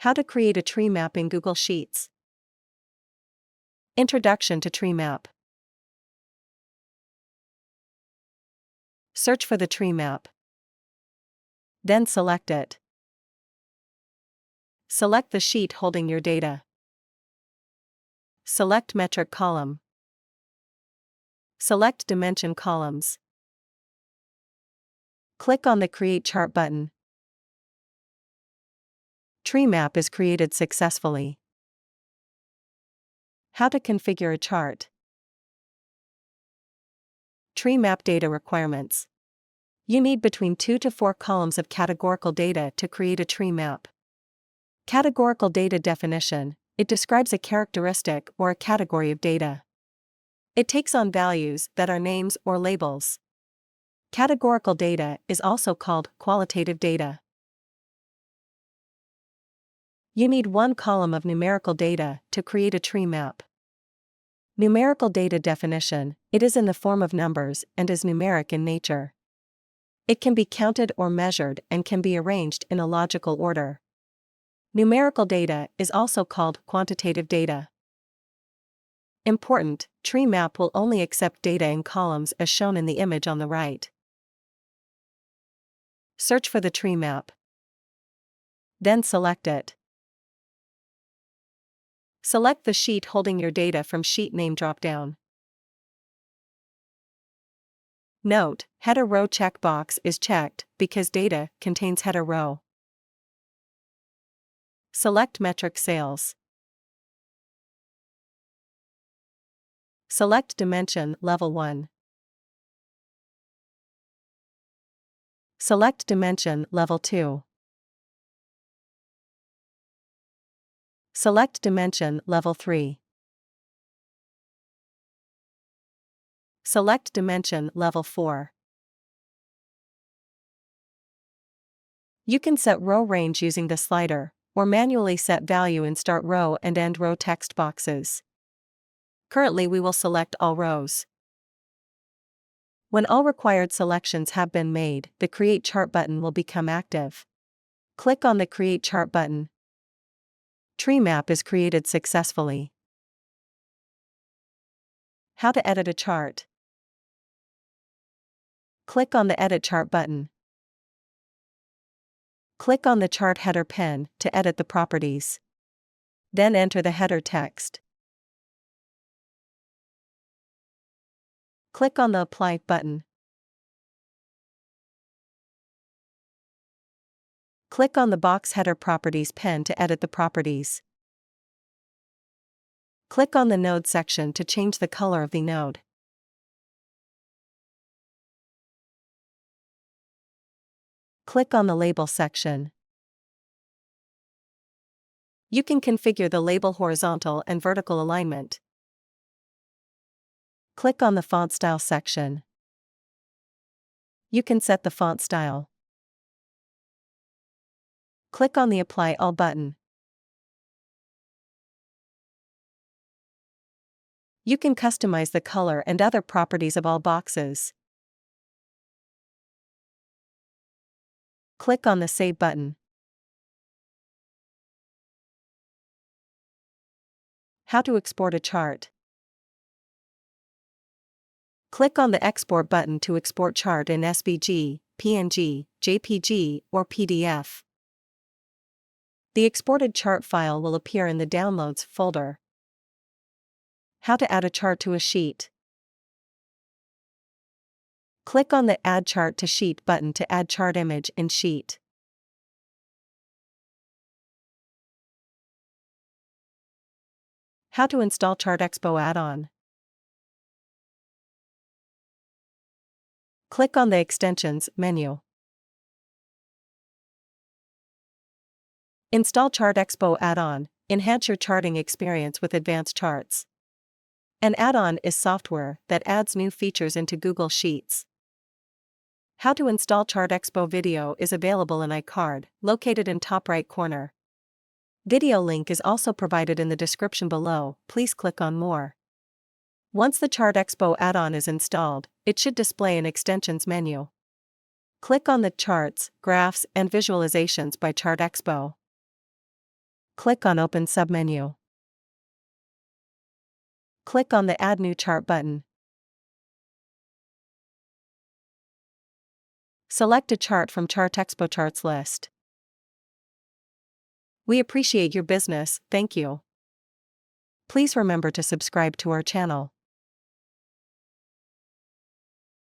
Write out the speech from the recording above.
How to create a tree map in Google Sheets. Introduction to Treemap. Search for the tree map. Then select it. Select the sheet holding your data. Select metric column. Select dimension columns. Click on the Create Chart button. Treemap is created successfully. How to configure a chart. Treemap data requirements. You need between 2 to 4 columns of categorical data to create a tree map. Categorical data definition. It describes a characteristic or a category of data. It takes on values that are names or labels. Categorical data is also called qualitative data. You need 1 column of numerical data to create a tree map. Numerical data definition. It is in the form of numbers and is numeric in nature. It can be counted or measured and can be arranged in a logical order. Numerical data is also called quantitative data. Important: Treemap will only accept data in columns as shown in the image on the right. Search for the tree map. Then select it. Select the sheet holding your data from Sheet Name dropdown. Note: Header Row checkbox is checked because data contains header row. Select Metric Sales. Select Dimension Level 1. Select Dimension Level 2. Select Dimension Level 3. Select Dimension Level 4. You can set row range using the slider, or manually set value in Start Row and End Row text boxes. Currently we will select all rows. When all required selections have been made, the Create Chart button will become active. Click on the Create Chart button. Treemap is created successfully. How to edit a chart. Click on the Edit Chart button. Click on the chart header pen to edit the properties. Then enter the header text. Click on the Apply button. Click on the box Header Properties pen to edit the properties. Click on the Node section to change the color of the node. Click on the Label section. You can configure the label horizontal and vertical alignment. Click on the Font Style section. You can set the font style. Click on the Apply All button. You can customize the color and other properties of all boxes. Click on the Save button. How to export a chart. Click on the Export button to export chart in SVG, PNG, JPG, or PDF. The exported chart file will appear in the Downloads folder. How to add a chart to a sheet. Click on the Add Chart to Sheet button to add chart image in sheet. How to install ChartExpo add-on. Click on the Extensions menu. Install ChartExpo add-on. Enhance your charting experience with advanced charts. An add-on is software that adds new features into Google Sheets. How to install ChartExpo video is available in iCard, located in top right corner. Video link is also provided in the description below. Please click on More. Once the ChartExpo add-on is installed, it should display an Extensions menu. Click on the Charts, Graphs, and Visualizations by ChartExpo. Click on Open submenu. Click on the Add New Chart button. Select a chart from ChartExpo charts list. We appreciate your business, thank you. Please remember to subscribe to our channel.